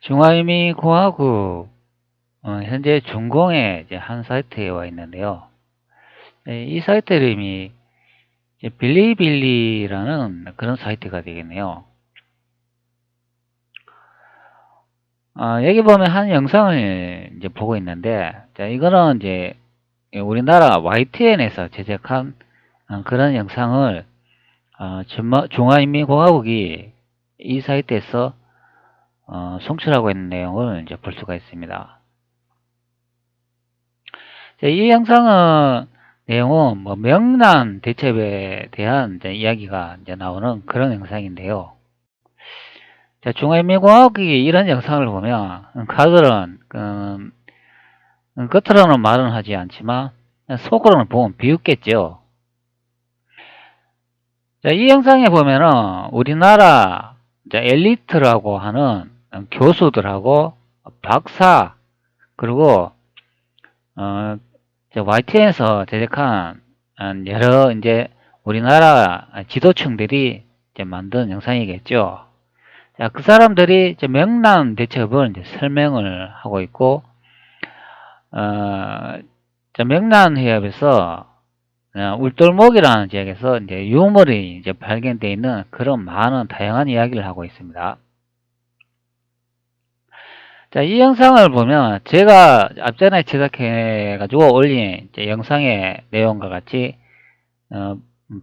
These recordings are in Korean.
중화인민공화국 현재 중공의 이제 한 사이트에 와 있는데요. 이 사이트 이름이 빌리빌리라는 그런 사이트가 되겠네요. 여기 보면 한 영상을 이제 보고 있는데, 자, 이거는 이제 우리나라 YTN에서 제작한 그런 영상을 중화인민공화국이 이 사이트에서 송출하고 있는 내용을 이제 볼 수가 있습니다. 이 영상은 내용은 뭐 명란 대첩에 대한 이제 이야기가 이제 나오는 그런 영상인데요. 자, 중화인민공화국이 이런 영상을 보면 가들은 겉으로는 말은 하지 않지만 속으로는 보면 비웃겠죠. 자, 이 영상에 보면은 우리나라 엘리트라고 하는 교수들하고 박사 그리고 YTN에서 제작한 여러 이제 우리나라 지도층들이 이제 만든 영상이겠죠. 자, 그 사람들이 이제 명란 대첩을 이제 설명을 하고 있고, 명란 해협에서 울돌목이라는 지역에서 이제 유물이 이제 발견되어 있는 그런 많은 다양한 이야기를 하고 있습니다. 자, 이 영상을 보면 제가 앞전에 제작해가지고 올린 이제 영상의 내용과 같이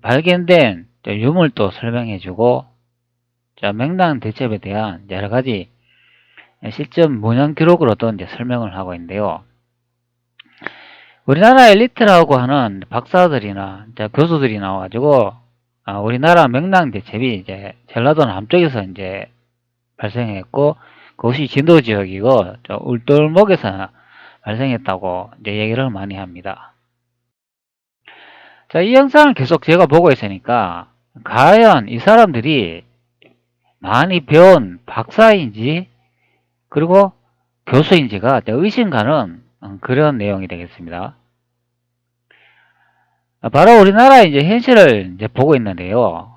발견된 유물도 설명해주고, 자, 명란 대첩에 대한 여러 가지 실전 문헌 기록으로도 이제 설명을 하고 있는데요. 우리나라 엘리트라고 하는 박사들이나 교수들이 나와가지고 우리나라 명랑 대첩이 이제 전라도 남쪽에서 이제 발생했고 그것이 진도 지역이고 울돌목에서 발생했다고 이제 얘기를 많이 합니다. 자, 이 영상을 계속 제가 보고 있으니까 과연 이 사람들이 많이 배운 박사인지 그리고 교수인지가 의심 가는 그런 내용이 되겠습니다. 바로 우리나라 이제 현실을 이제 보고 있는데요.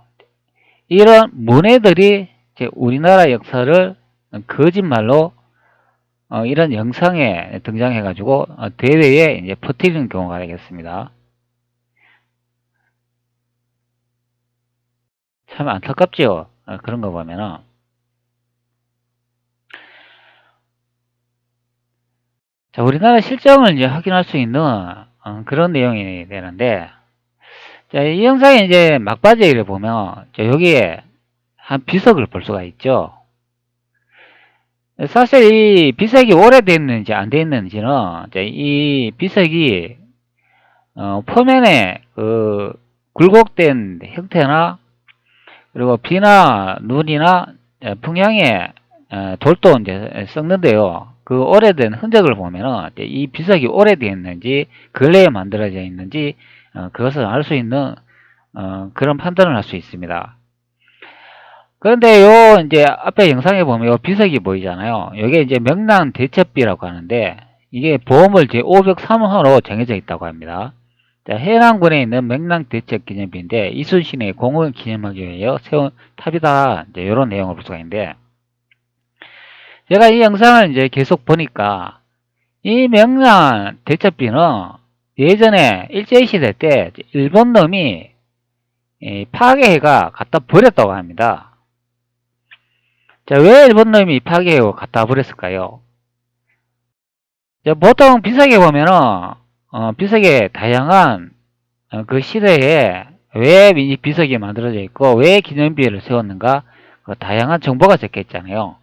이런 문해들이 이제 우리나라 역사를 거짓말로 이런 영상에 등장해가지고 대외에 이제 퍼뜨리는 경우가 되겠습니다. 참 안타깝죠. 그런 거 보면은. 자, 우리나라 실정을 이제 확인할 수 있는 그런 내용이 되는데, 자, 이 영상에 이제 막바지를 보면 여기에 한 비석을 볼 수가 있죠. 사실 이 비석이 오래됐는지 안 됐는지는 이 비석이 표면에 그 굴곡된 형태나 그리고 비나 눈이나 풍향에 돌도 이제 썩는데요. 그 오래된 흔적을 보면은 이 비석이 오래됐는지 근래에 만들어져 있는지 그것을 알 수 있는 그런 판단을 할 수 있습니다. 그런데 요 이제 앞에 영상에 보면 요 비석이 보이잖아요. 이게 이제 명랑 대첩비라고 하는데 이게 보험을 제503호로 정해져 있다고 합니다. 자, 해남군에 있는 명랑 대첩 기념비인데 이순신의 공을 기념하기 위하여 세운 탑이다. 이제 이런 내용을 볼 수가 있는데 제가 이 영상을 이제 계속 보니까 이 명랑 대첩비는 예전에 일제시대 때 일본 놈이 파괴해가 갖다 버렸다고 합니다. 자, 왜 일본 놈이 파괴해고 갖다 버렸을까요? 자, 보통 비석에 보면은 비석에 다양한 그 시대에 왜 비석이 만들어져 있고 왜 기념비를 세웠는가 다양한 정보가 적혀 있잖아요.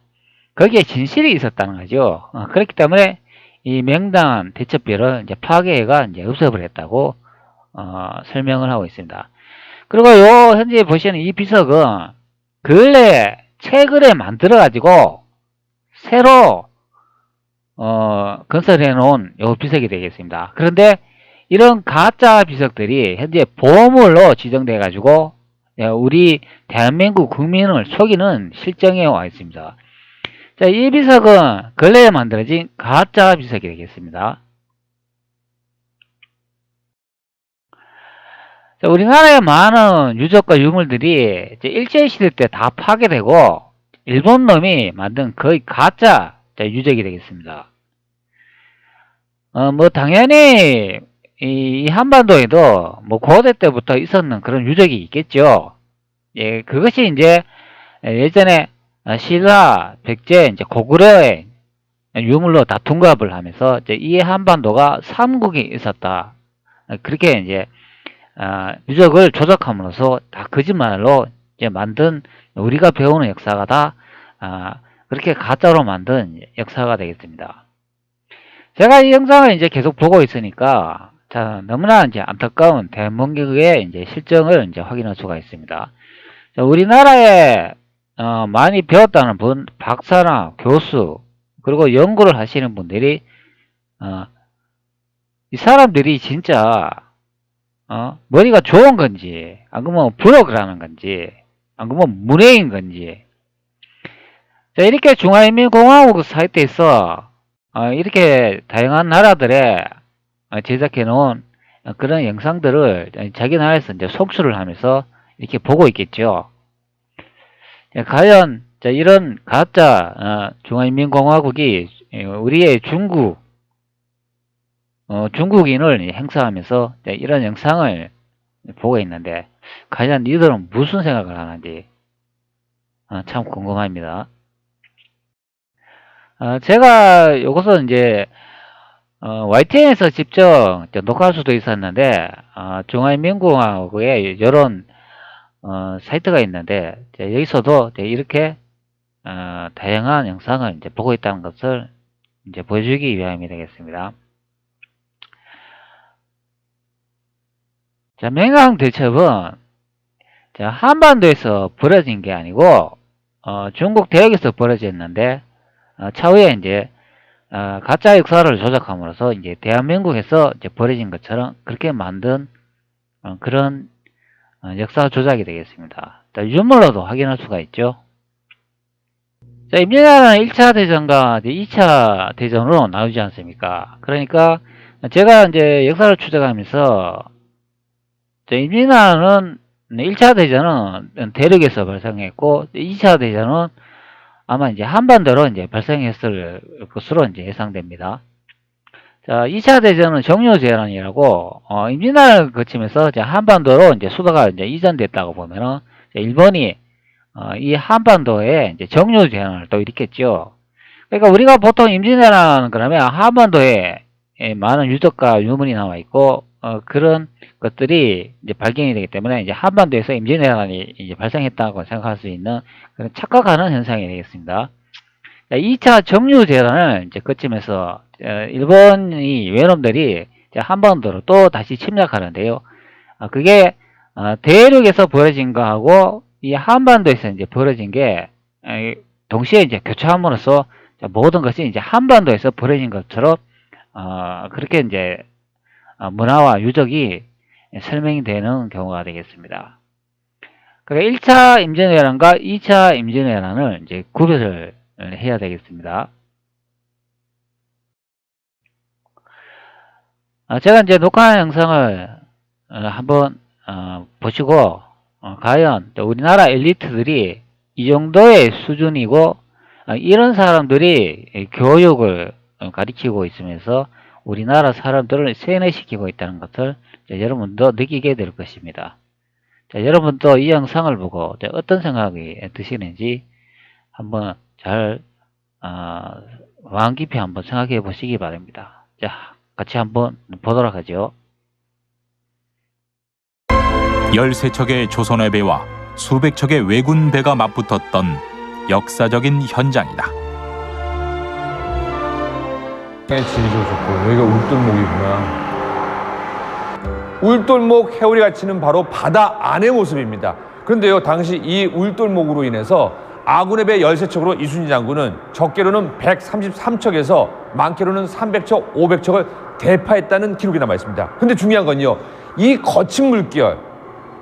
거기에 진실이 있었다는 거죠. 그렇기 때문에 이 명당 대첩비를 이제 파괴해가 이제 없애버렸다고 설명을 하고 있습니다. 그리고 요 현재 보시는 이 비석은 근래 최근에 만들어 가지고 새로 건설해 놓은 요 비석이 되겠습니다. 그런데 이런 가짜 비석들이 현재 보물로 지정돼 가지고 우리 대한민국 국민을 속이는 실정에 와 있습니다. 자, 이 비석은 근래에 만들어진 가짜 비석이 되겠습니다. 자, 우리나라의 많은 유적과 유물들이 일제시대 때 다 파괴되고 일본 놈이 만든 거의 가짜 유적이 되겠습니다. 뭐 당연히 이 한반도에도 뭐 고대 때부터 있었는 그런 유적이 있겠죠. 예, 그것이 이제 예전에 신라, 백제, 이제 고구려의 유물로 다 둔갑을 하면서 이제 이 한반도가 삼국이 있었다. 그렇게 이제 유적을 조작함으로써 다 거짓말로 이제 만든 우리가 배우는 역사가 다 그렇게 가짜로 만든 역사가 되겠습니다. 제가 이 영상을 이제 계속 보고 있으니까 자, 너무나 이제 안타까운 대한민국의 이제 실정을 이제 확인할 수가 있습니다. 자, 우리나라에 많이 배웠다는 분, 박사나 교수, 그리고 연구를 하시는 분들이 이 사람들이 진짜 머리가 좋은 건지, 안 그러면 부력을 하는 건지, 안 그러면 문외인 건지. 자, 이렇게 중화인민공화국 사이트에서 이렇게 다양한 나라들의 제작해 놓은 그런 영상들을 자기 나라에서 이제 송출을 하면서 이렇게 보고 있겠죠. 과연 이런 가짜 중화인민공화국이 우리의 중국인을 행사하면서 이런 영상을 보고 있는데 과연 이들은 무슨 생각을 하는지 참 궁금합니다. 제가 이것은 이제 YTN에서 직접 녹화할 수도 있었는데 중화인민공화국의 이런 사이트가 있는데 여기서도 이렇게 다양한 영상을 이제 보고 있다는 것을 이제 보여주기 위함이 되겠습니다. 자, 명강대첩은 한반도에서 벌어진 게 아니고 중국 대륙에서 벌어졌는데 차후에 이제 가짜 역사를 조작함으로써 이제 대한민국에서 이제 벌어진 것처럼 그렇게 만든 그런 역사 조작이 되겠습니다. 자, 유물로도 확인할 수가 있죠. 자, 임진왜란은 1차 대전과 2차 대전으로 나누지 않습니까? 그러니까 제가 이제 역사를 추적하면서 임진왜란은 1차 대전은 대륙에서 발생했고 2차 대전은 아마 이제 한반도로 이제 발생했을 것으로 이제 예상됩니다. 자, 2차 대전은 정류재란이라고 임진왜란을 거치면서 이제 한반도로 이제 수도가 이제 이전됐다고 보면은 일본이 이 한반도에 이제 정류재란을 또 일으켰죠. 그러니까 우리가 보통 임진왜란 그러면 한반도에 많은 유적과 유물이 남아 있고 그런 것들이 이제 발견이 되기 때문에 이제 한반도에서 임진왜란이 이제 발생했다고 생각할 수 있는 그런 착각하는 현상이 되겠습니다. 2차 정류재란을 이제 거치면서 일본이 외놈들이 한반도로 또 다시 침략하는데요. 그게 대륙에서 벌어진 거하고 이 한반도에서 이제 벌어진 게 동시에 이제 교차함으로써 모든 것이 이제 한반도에서 벌어진 것처럼 그렇게 이제 문화와 유적이 설명이 되는 경우가 되겠습니다. 그러니까 1차 임진왜란과 2차 임진왜란을 이제 구별을 해야 되겠습니다. 제가 이제 녹화한 영상을 한번 보시고 과연 우리나라 엘리트들이 이 정도의 수준이고 이런 사람들이 교육을 가르치고 있으면서 우리나라 사람들을 세뇌시키고 있다는 것을 여러분도 느끼게 될 것입니다. 여러분도 이 영상을 보고 어떤 생각이 드시는지 한번 잘 마음 깊이 한번 생각해 보시기 바랍니다. 자, 같이 한번 보도록 하죠. 13척의 조선의 배와 수백 척의 왜군 배가 맞붙었던 역사적인 현장이다. 지리도 좋고 여기가 울돌목이구나. 울돌목 해오리 가치는 바로 바다 안의 모습입니다. 그런데요, 당시 이 울돌목으로 인해서 아군의 배 13척으로 이순신 장군은 적게로는 133척에서 많게로는 300척, 500척을 대파했다는 기록이 남아 있습니다. 근데 중요한 건요, 이 거친 물결,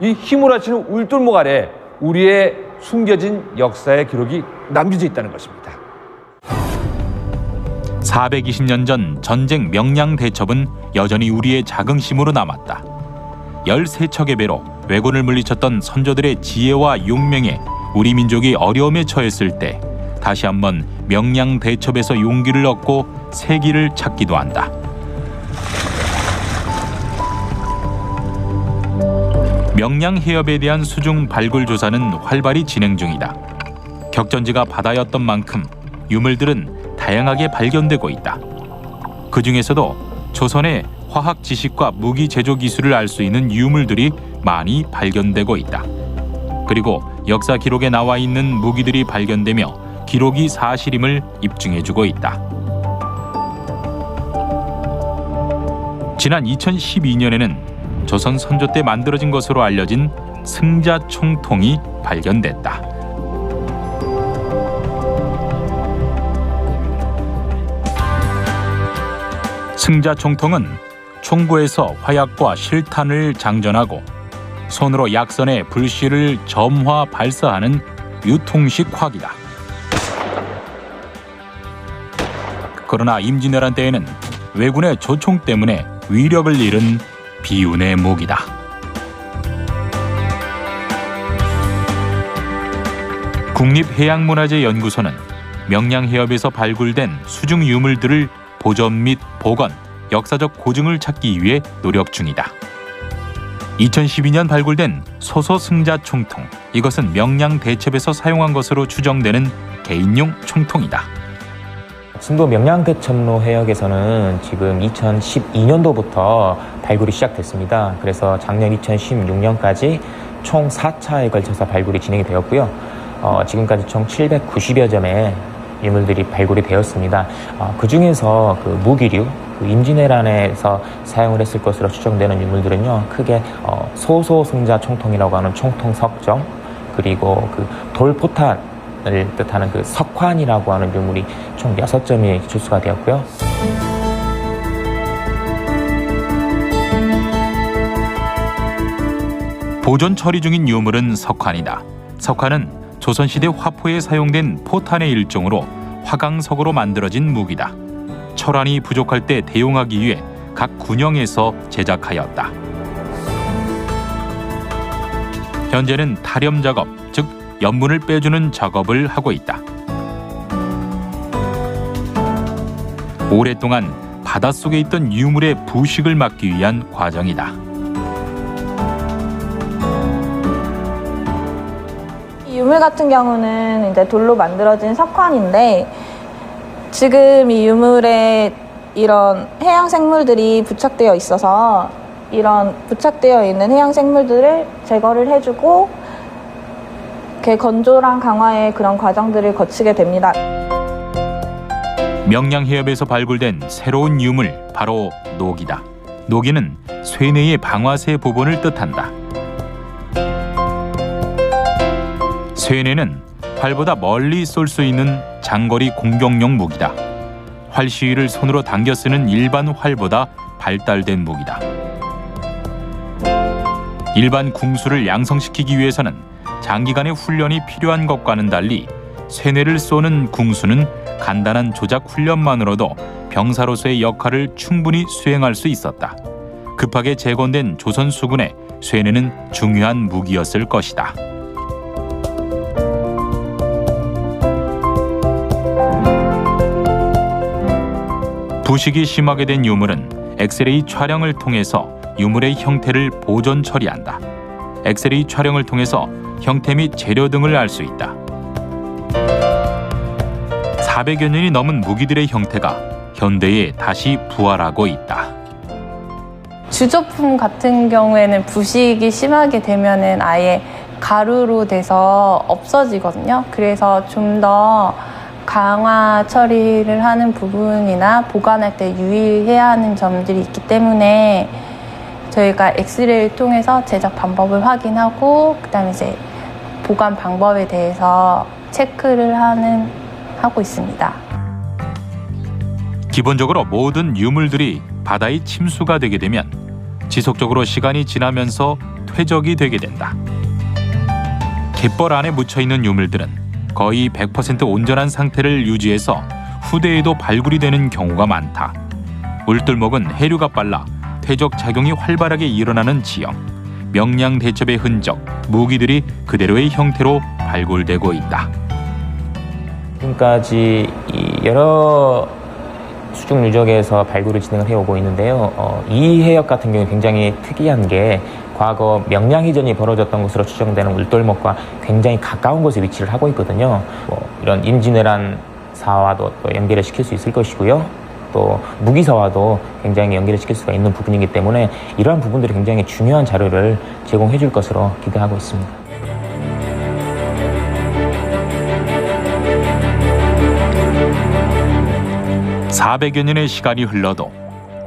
이 휘몰아치는 울돌목 아래 우리의 숨겨진 역사의 기록이 남겨져 있다는 것입니다. 420년 전 전쟁 명량 대첩은 여전히 우리의 자긍심으로 남았다. 13척의 배로 왜군을 물리쳤던 선조들의 지혜와 용맹에 우리 민족이 어려움에 처했을 때 다시 한번 명량대첩에서 용기를 얻고 새 길을 찾기도 한다. 명량해협에 대한 수중 발굴 조사는 활발히 진행 중이다. 격전지가 바다였던 만큼 유물들은 다양하게 발견되고 있다. 그 중에서도 조선의 화학 지식과 무기 제조 기술을 알 수 있는 유물들이 많이 발견되고 있다. 그리고 역사 기록에 나와 있는 무기들이 발견되며 기록이 사실임을 입증해주고 있다. 지난 2012년에는 조선 선조 때 만들어진 것으로 알려진 승자총통이 발견됐다. 승자총통은 총구에서 화약과 실탄을 장전하고 손으로 약선에 불씨를 점화 발사하는 유통식 화기다. 그러나 임진왜란 때에는 왜군의 조총 때문에 위력을 잃은 비운의 무기다. 국립해양문화재연구소는 명량해협에서 발굴된 수중 유물들을 보존 및 복원, 역사적 고증을 찾기 위해 노력 중이다. 2012년 발굴된 소소승자총통, 이것은 명량대첩에서 사용한 것으로 추정되는 개인용 총통이다. 진도 명량대첩로 해역에서는 지금 2012년도부터 발굴이 시작됐습니다. 그래서 작년 2016년까지 총 4차에 걸쳐서 발굴이 진행이 되었고요. 지금까지 총 790여 점의 유물들이 발굴이 되었습니다. 그 중에서 그 무기류, 임진왜란에서 사용을 했을 것으로 추정되는 유물들은요, 크게 소소승자 총통이라고 하는 총통 석정, 그리고 그 돌포탄을 뜻하는 그 석환이라고 하는 유물이 총 6점이 출수가 되었고요. 보존 처리 중인 유물은 석환이다. 석환은 조선시대 화포에 사용된 포탄의 일종으로 화강석으로 만들어진 무기다. 철환이 부족할 때 대용하기 위해 각 군영에서 제작하였다. 현재는 탈염 작업, 즉 염분을 빼주는 작업을 하고 있다. 오랫동안 바닷속에 있던 유물의 부식을 막기 위한 과정이다. 이 유물 같은 경우는 이제 돌로 만들어진 석환인데, 지금 이 유물에 이런 해양 생물들이 부착되어 있어서 이런 부착되어 있는 해양 생물들을 제거를 해주고 이렇게 건조랑 강화의 그런 과정들을 거치게 됩니다. 명량해협에서 발굴된 새로운 유물, 바로 노기다. 노기는 쇠뇌의 방화쇠 부분을 뜻한다. 쇠뇌는 활보다 멀리 쏠 수 있는 장거리 공격용 무기다. 활 시위를 손으로 당겨 쓰는 일반 활보다 발달된 무기다. 일반 궁수를 양성시키기 위해서는 장기간의 훈련이 필요한 것과는 달리 쇠뇌를 쏘는 궁수는 간단한 조작 훈련만으로도 병사로서의 역할을 충분히 수행할 수 있었다. 급하게 재건된 조선 수군에 쇠뇌는 중요한 무기였을 것이다. 부식이 심하게 된 유물은 엑스레이 촬영을 통해서 유물의 형태를 보존 처리한다. 엑스레이 촬영을 통해서 형태 및 재료 등을 알 수 있다. 400여 년이 넘은 무기들의 형태가 현대에 다시 부활하고 있다. 주조품 같은 경우에는 부식이 심하게 되면은 아예 가루로 돼서 없어지거든요. 그래서 좀 더 강화 처리를 하는 부분이나 보관할 때 유의해야 하는 점들이 있기 때문에 저희가 엑스레이를 통해서 제작 방법을 확인하고 그다음에 이제 보관 방법에 대해서 체크를 하고 있습니다. 기본적으로 모든 유물들이 바다의 침수가 되게 되면 지속적으로 시간이 지나면서 퇴적이 되게 된다. 갯벌 안에 묻혀있는 유물들은 거의 100% 온전한 상태를 유지해서 후대에도 발굴이 되는 경우가 많다. 울돌목은 해류가 빨라 퇴적 작용이 활발하게 일어나는 지역, 명량대첩의 흔적, 무기들이 그대로의 형태로 발굴되고 있다. 지금까지 여러 수중 유적에서 발굴을 진행을 해오고 있는데요. 이 해역 같은 경우는 굉장히 특이한 게 과거 명량해전이 벌어졌던 것으로 추정되는 울돌목과 굉장히 가까운 곳에 위치를 하고 있거든요. 이런 임진왜란사와도 또 연결을 시킬 수 있을 것이고요. 또 무기사와도 굉장히 연결을 시킬 수가 있는 부분이기 때문에 이러한 부분들이 굉장히 중요한 자료를 제공해 줄 것으로 기대하고 있습니다. (400여) 년의 시간이 흘러도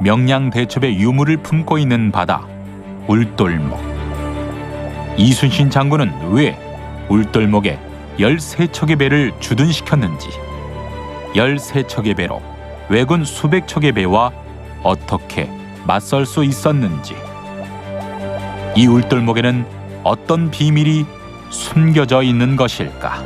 명량대첩의 유물을 품고 있는 바다 울돌목. 이순신 장군은 왜 울돌목에 13척의 배를 주둔시켰는지, 13척의 배로 왜군 수백 척의 배와 어떻게 맞설 수 있었는지, 이 울돌목에는 어떤 비밀이 숨겨져 있는 것일까?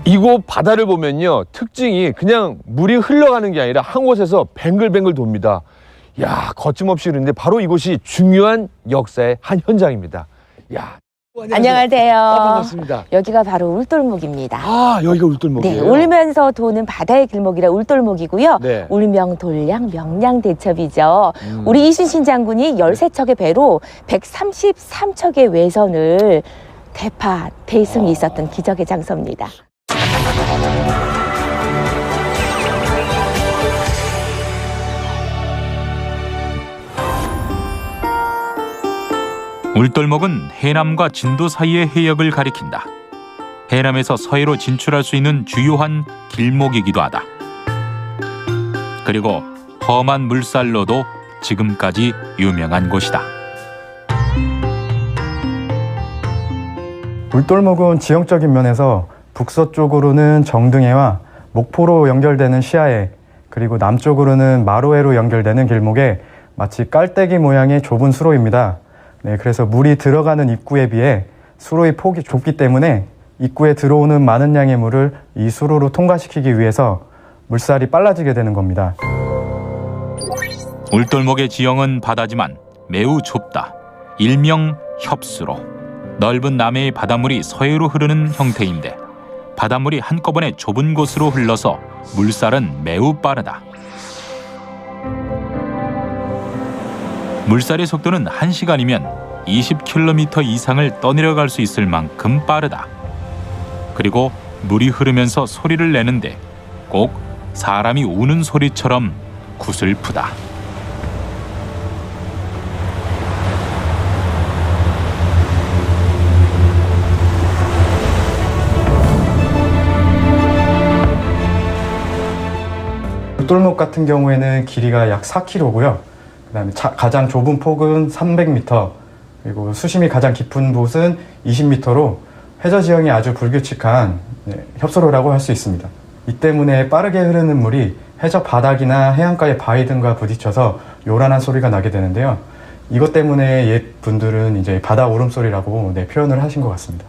이곳 바다를 보면요, 특징이 그냥 물이 흘러가는 게 아니라 한 곳에서 뱅글뱅글 돕니다. 야, 거침없이 그런데 바로 이곳이 중요한 역사의 한 현장입니다. 야, 안녕하세요. 반갑습니다. 여기가 바로 울돌목입니다. 아, 여기가 울돌목이에요? 네, 울면서 도는 바다의 길목이라 울돌목이고요. 네. 울명돌량 명량대첩이죠. 우리 이순신 장군이 13척의 배로 133척의 외선을 대승이 있었던 기적의 장소입니다. 울돌목은 해남과 진도 사이의 해역을 가리킨다. 해남에서 서해로 진출할 수 있는 주요한 길목이기도 하다. 그리고 험한 물살로도 지금까지 유명한 곳이다. 울돌목은 지형적인 면에서 북서쪽으로는 정등해와 목포로 연결되는 시야에, 그리고 남쪽으로는 마로해로 연결되는 길목에 마치 깔때기 모양의 좁은 수로입니다. 네, 그래서 물이 들어가는 입구에 비해 수로의 폭이 좁기 때문에 입구에 들어오는 많은 양의 물을 이 수로로 통과시키기 위해서 물살이 빨라지게 되는 겁니다. 울돌목의 지형은 바다지만 매우 좁다. 일명 협수로. 넓은 남해의 바닷물이 서해로 흐르는 형태인데 바닷물이 한꺼번에 좁은 곳으로 흘러서 물살은 매우 빠르다. 물살의 속도는 1시간이면 20km 이상을 떠내려갈 수 있을 만큼 빠르다. 그리고 물이 흐르면서 소리를 내는데 꼭 사람이 우는 소리처럼 구슬프다. 울돌목 같은 경우에는 길이가 약 4km고요. 그다음에 가장 좁은 폭은 300m, 그리고 수심이 가장 깊은 곳은 20m로 해저 지형이 아주 불규칙한 협소로라고 할 수 있습니다. 이 때문에 빠르게 흐르는 물이 해저 바닥이나 해안가의 바위 등과 부딪혀서 요란한 소리가 나게 되는데요. 이것 때문에 옛 분들은 이제 바다 울음소리라고 표현을 하신 것 같습니다.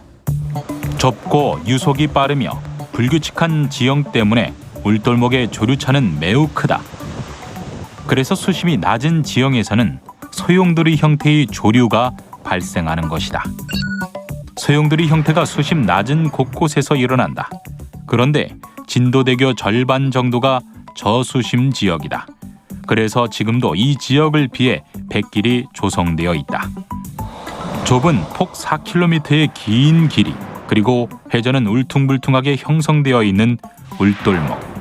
좁고 유속이 빠르며 불규칙한 지형 때문에 울돌목의 조류차는 매우 크다. 그래서 수심이 낮은 지형에서는 소용돌이 형태의 조류가 발생하는 것이다. 소용돌이 형태가 수심 낮은 곳곳에서 일어난다. 그런데 진도대교 절반 정도가 저수심 지역이다. 그래서 지금도 이 지역을 피해 뱃길이 조성되어 있다. 좁은 폭 4km의 긴 길이, 그리고 해저는 울퉁불퉁하게 형성되어 있는 울돌목.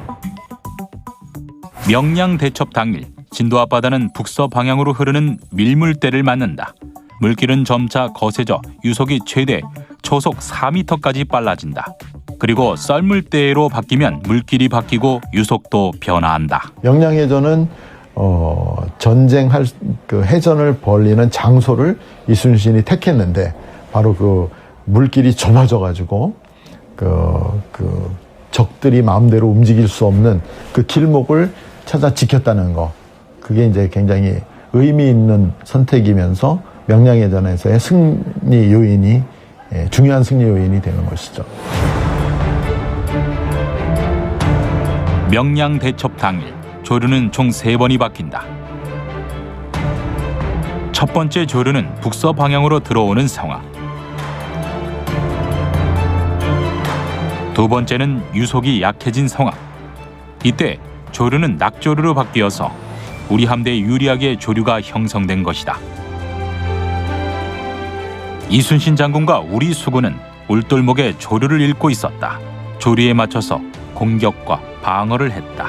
명량대첩 당일 진도 앞바다는 북서 방향으로 흐르는 밀물대를 맞는다. 물길은 점차 거세져 유속이 최대 초속 4m까지 빨라진다. 그리고 썰물대로 바뀌면 물길이 바뀌고 유속도 변화한다. 명량해전은 전쟁할 그 해전을 벌리는 장소를 이순신이 택했는데 바로 그 물길이 좁아져 가지고 그 적들이 마음대로 움직일 수 없는 그 길목을 찾아 지켰다는 거. 그게 이제 굉장히 의미 있는 선택이면서 명량해전에서의 승리 요인이, 중요한 승리 요인이 되는 것이죠. 명량대첩 당일 조류는 총 3번이 바뀐다. 첫 번째 조류는 북서 방향으로 들어오는 상황. 두 번째는 유속이 약해진 상황. 이때 조류는 낙조류로 바뀌어서 우리 함대에 유리하게 조류가 형성된 것이다. 이순신 장군과 우리 수군은 울돌목에 조류를 읽고 있었다. 조류에 맞춰서 공격과 방어를 했다.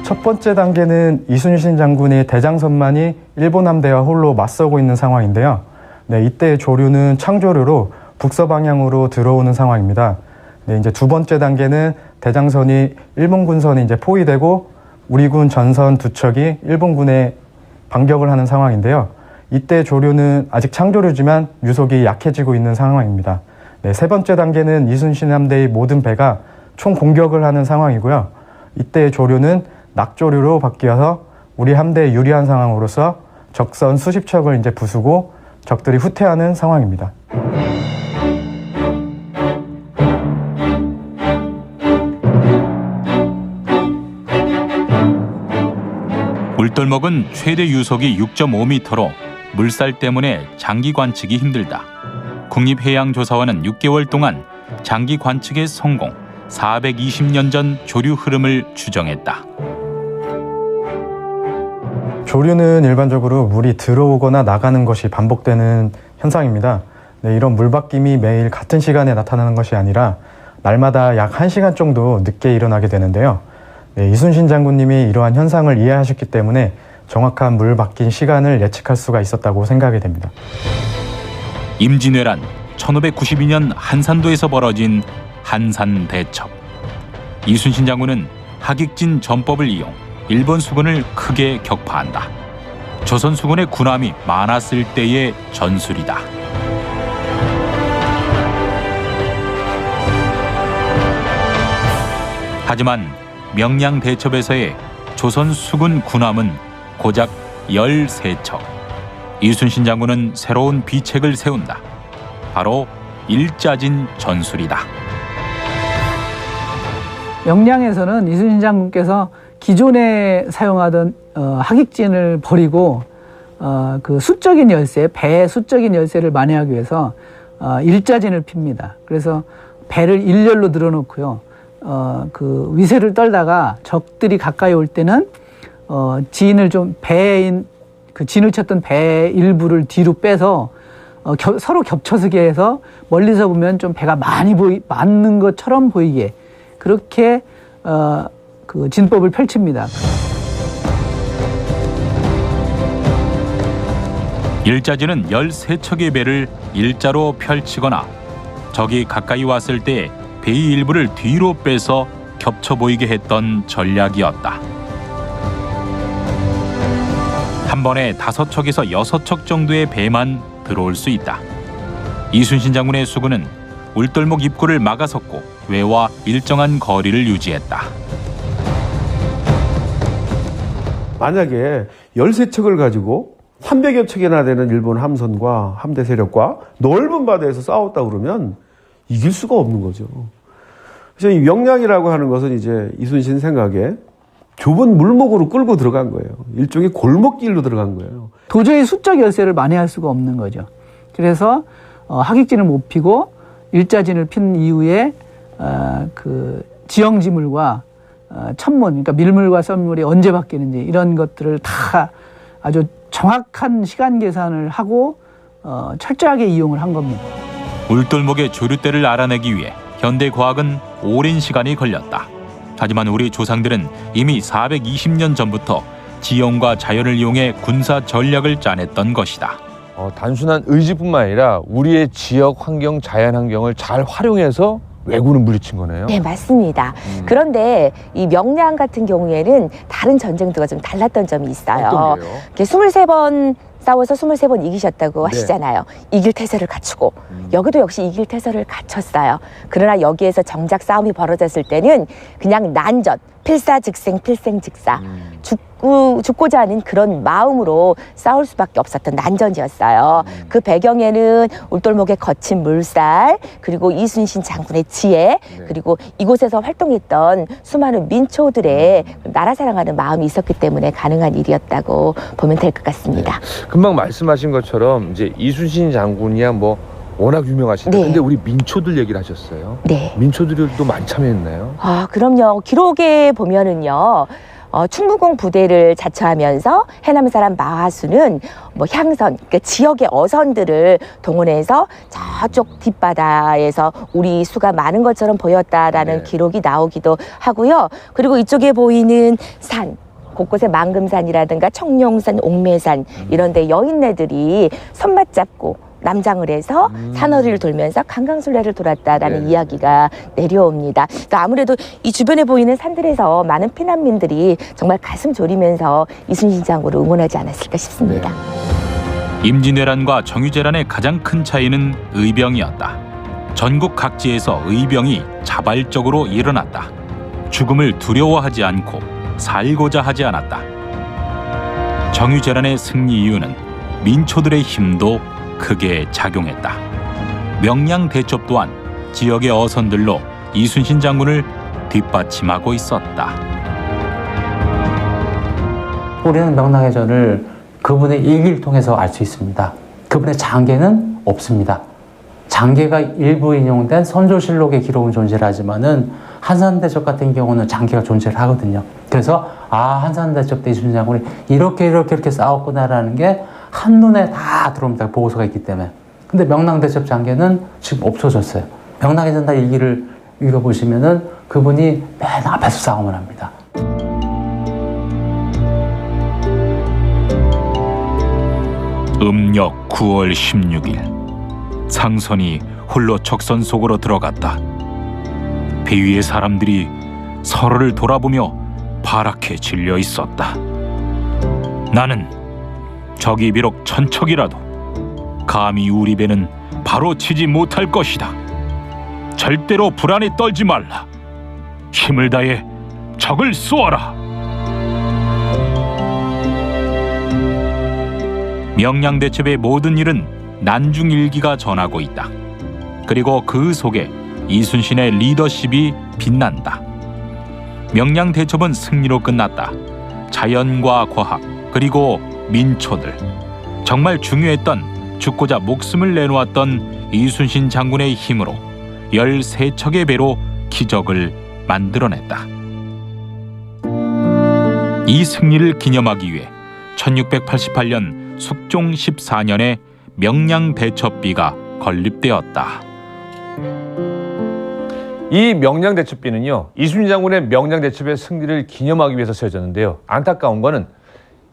첫 번째 단계는 이순신 장군이 대장선만이 일본 함대와 홀로 맞서고 있는 상황인데요. 네, 이때 조류는 창조류로 북서 방향으로 들어오는 상황입니다. 네, 이제 두 번째 단계는 대장선이 일본 군선이 이제 포위되고 우리 군 전선 두 척이 일본군에 반격을 하는 상황인데요. 이때 조류는 아직 창조류지만 유속이 약해지고 있는 상황입니다. 네, 세 번째 단계는 이순신 함대의 모든 배가 총 공격을 하는 상황이고요. 이때 조류는 낙조류로 바뀌어서 우리 함대에 유리한 상황으로서 적선 수십 척을 이제 부수고 적들이 후퇴하는 상황입니다. 울돌목은 최대 유속이 6.5m로 물살 때문에 장기 관측이 힘들다. 국립해양조사원은 6개월 동안 장기 관측에 성공, 420년 전 조류 흐름을 추정했다. 조류는 일반적으로 물이 들어오거나 나가는 것이 반복되는 현상입니다. 네, 이런 물바뀜이 매일 같은 시간에 나타나는 것이 아니라 날마다 약 1시간 정도 늦게 일어나게 되는데요. 네, 이순신 장군님이 이러한 현상을 이해하셨기 때문에 정확한 물 바뀐 시간을 예측할 수가 있었다고 생각이 됩니다. 임진왜란 1592년 한산도에서 벌어진 한산대첩. 이순신 장군은 하객진 전법을 이용 일본 수군을 크게 격파한다. 조선 수군의 군함이 많았을 때의 전술이다. 하지만 명량대첩에서의 조선 수군 군함은 고작 13척. 이순신 장군은 새로운 비책을 세운다. 바로 일자진 전술이다. 명량에서는 이순신 장군께서 기존에 사용하던 하객진을 버리고 그 수적인 열세, 배의 수적인 열세를 만회하기 위해서 일자진을 핍니다. 그래서 배를 일렬로 늘어놓고요. 그 위세를 떨다가 적들이 가까이 올 때는 진을 좀 배인 그 진을 쳤던 배 일부를 뒤로 빼서 서로 겹쳐서게 해서 멀리서 보면 좀 배가 많은 것처럼 보이게 그렇게 그 진법을 펼칩니다. 일자진은 13척의 배를 일자로 펼치거나 적이 가까이 왔을 때 배의 일부를 뒤로 빼서 겹쳐 보이게 했던 전략이었다. 한 번에 5척에서 6척 정도의 배만 들어올 수 있다. 이순신 장군의 수군은 울돌목 입구를 막아섰고 외와 일정한 거리를 유지했다. 만약에 13척을 가지고 300여 척이나 되는 일본 함선과 함대 세력과 넓은 바다에서 싸웠다 그러면 이길 수가 없는 거죠. 그래서 이 명량이라고 하는 것은 이제 이순신 생각에 좁은 물목으로 끌고 들어간 거예요. 일종의 골목길로 들어간 거예요. 도저히 수적 열세를 만회할 수가 없는 거죠. 그래서 하객진을 못 피고 일자진을 핀 이후에 그 지형지물과 천문, 그러니까 밀물과 썰물이 언제 바뀌는지 이런 것들을 다 아주 정확한 시간 계산을 하고 철저하게 이용을 한 겁니다. 울돌목의 조류대를 알아내기 위해 현대 과학은 오랜 시간이 걸렸다. 하지만 우리 조상들은 이미 420년 전부터 지형과 자연을 이용해 군사 전략을 짜냈던 것이다. 단순한 의지뿐만 아니라 우리의 지역 환경, 자연 환경을 잘 활용해서 왜군을 물리친 거네요. 네, 맞습니다. 그런데 이 명량 같은 경우에는 다른 전쟁들과 좀 달랐던 점이 있어요. 어떤 게요? 이렇게 23번 싸워서 23번 이기셨다고 하시잖아요. 이길 태세를 갖추고 여기도 역시 이길 태세를 갖췄어요. 그러나 여기에서 정작 싸움이 벌어졌을 때는 그냥 난전, 필사즉생, 필생즉사. 죽고자 하는 그런 마음으로 싸울 수밖에 없었던 난전이었어요. 그 배경에는 울돌목의 거친 물살, 그리고 이순신 장군의 지혜, 그리고 이곳에서 활동했던 수많은 민초들의 나라 사랑하는 마음이 있었기 때문에 가능한 일이었다고 보면 될 것 같습니다. 금방 말씀하신 것처럼 이제 이순신 장군이야 뭐 워낙 유명하시죠. 네. 근데 우리 민초들 얘기를 하셨어요. 네. 민초들도 많이 참여했나요? 아, 그럼요. 기록에 보면은요. 충무공 부대를 자처하면서 해남 사람 마하수는 뭐 향선, 그러니까 지역의 어선들을 동원해서 저쪽 뒷바다에서 우리 수가 많은 것처럼 보였다라는 기록이 나오기도 하고요. 그리고 이쪽에 보이는 산, 곳곳에 망금산이라든가 청룡산, 옥매산 이런 데 여인네들이 손맛 잡고 남장을 해서 산허리를 돌면서 강강술래를 돌았다라는 이야기가 내려옵니다. 아무래도 이 주변에 보이는 산들에서 많은 피난민들이 정말 가슴 졸이면서 이순신 장군을 응원하지 않았을까 싶습니다. 임진왜란과 정유재란의 가장 큰 차이는 의병이었다. 전국 각지에서 의병이 자발적으로 일어났다. 죽음을 두려워하지 않고 살고자 하지 않았다. 정유재란의 승리 이유는 민초들의 힘도 크게 작용했다. 명량대첩 또한 지역의 어선들로 이순신 장군을 뒷받침하고 있었다. 우리는 명량해전을 그분의 일기를 통해서 알 수 있습니다. 그분의 장계는 없습니다. 장계가 일부 인용된 선조실록의 기록은 존재하지만은 한산대첩 같은 경우는 장계가 존재를 하거든요. 그래서 한산대첩 때 이순신 장군이 이렇게 싸웠구나라는 게 한눈에 다 들어옵니다. 보고서가 있기 때문에. 근데 명량대첩 장계는 지금 없어졌어요. 명량해전다 일기를 읽어보시면은 그분이 맨 앞에서 싸움을 합니다. 음력 9월 16일 상선이 홀로 적선 속으로 들어갔다. 배 위의 사람들이 서로를 돌아보며 파랗게 질려 있었다. 나는 적이 비록 천척이라도 감히 우리 배는 바로 치지 못할 것이다. 절대로 불안에 떨지 말라. 힘을 다해 적을 쏘아라. 명량대첩의 모든 일은 난중일기가 전하고 있다. 그리고 그 속에 이순신의 리더십이 빛난다. 명량대첩은 승리로 끝났다. 자연과 과학 그리고 민초들, 정말 중요했던 죽고자 목숨을 내놓았던 이순신 장군의 힘으로 13척의 배로 기적을 만들어냈다. 이 승리를 기념하기 위해 1688년 숙종 14년에 명량대첩비가 건립되었다. 이 명량대첩비는요, 이순신 장군의 명량대첩의 승리를 기념하기 위해서 세워졌는데요. 안타까운 거는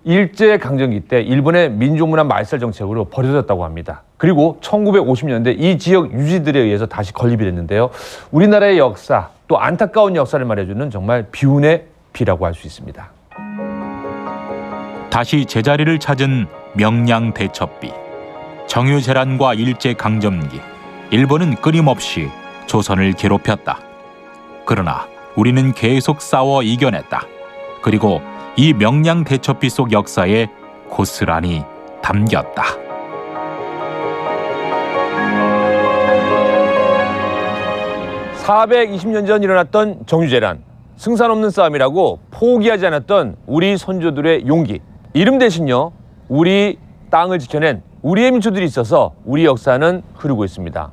일제강점기 때 일본의 민족문화 말살 정책으로 버려졌다고 합니다. 그리고 1950년대 이 지역 유지들에 의해서 다시 건립이 됐는데요. 우리나라의 역사, 또 안타까운 역사를 말해주는 정말 비운의 비라고 할 수 있습니다. 다시 제자리를 찾은 명량대첩비. 정유재란과 일제강점기, 일본은 끊임없이 조선을 괴롭혔다. 그러나 우리는 계속 싸워 이겨냈다. 그리고 이 명량대첩비 속 역사에 고스란히 담겼다. (420년) 전 일어났던 정유재란, 승산 없는 싸움이라고 포기하지 않았던 우리 선조들의 용기, 이름 대신요 우리 땅을 지켜낸 우리의 민초들이 있어서 우리 역사는 흐르고 있습니다.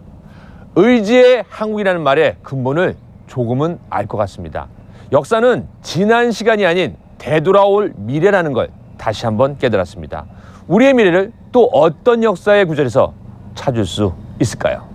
의지의 한국이라는 말의 근본을 조금은 알 것 같습니다. 역사는 지난 시간이 아닌 되돌아올 미래라는 걸 다시 한번 깨달았습니다. 우리의 미래를 또 어떤 역사의 구절에서 찾을 수 있을까요?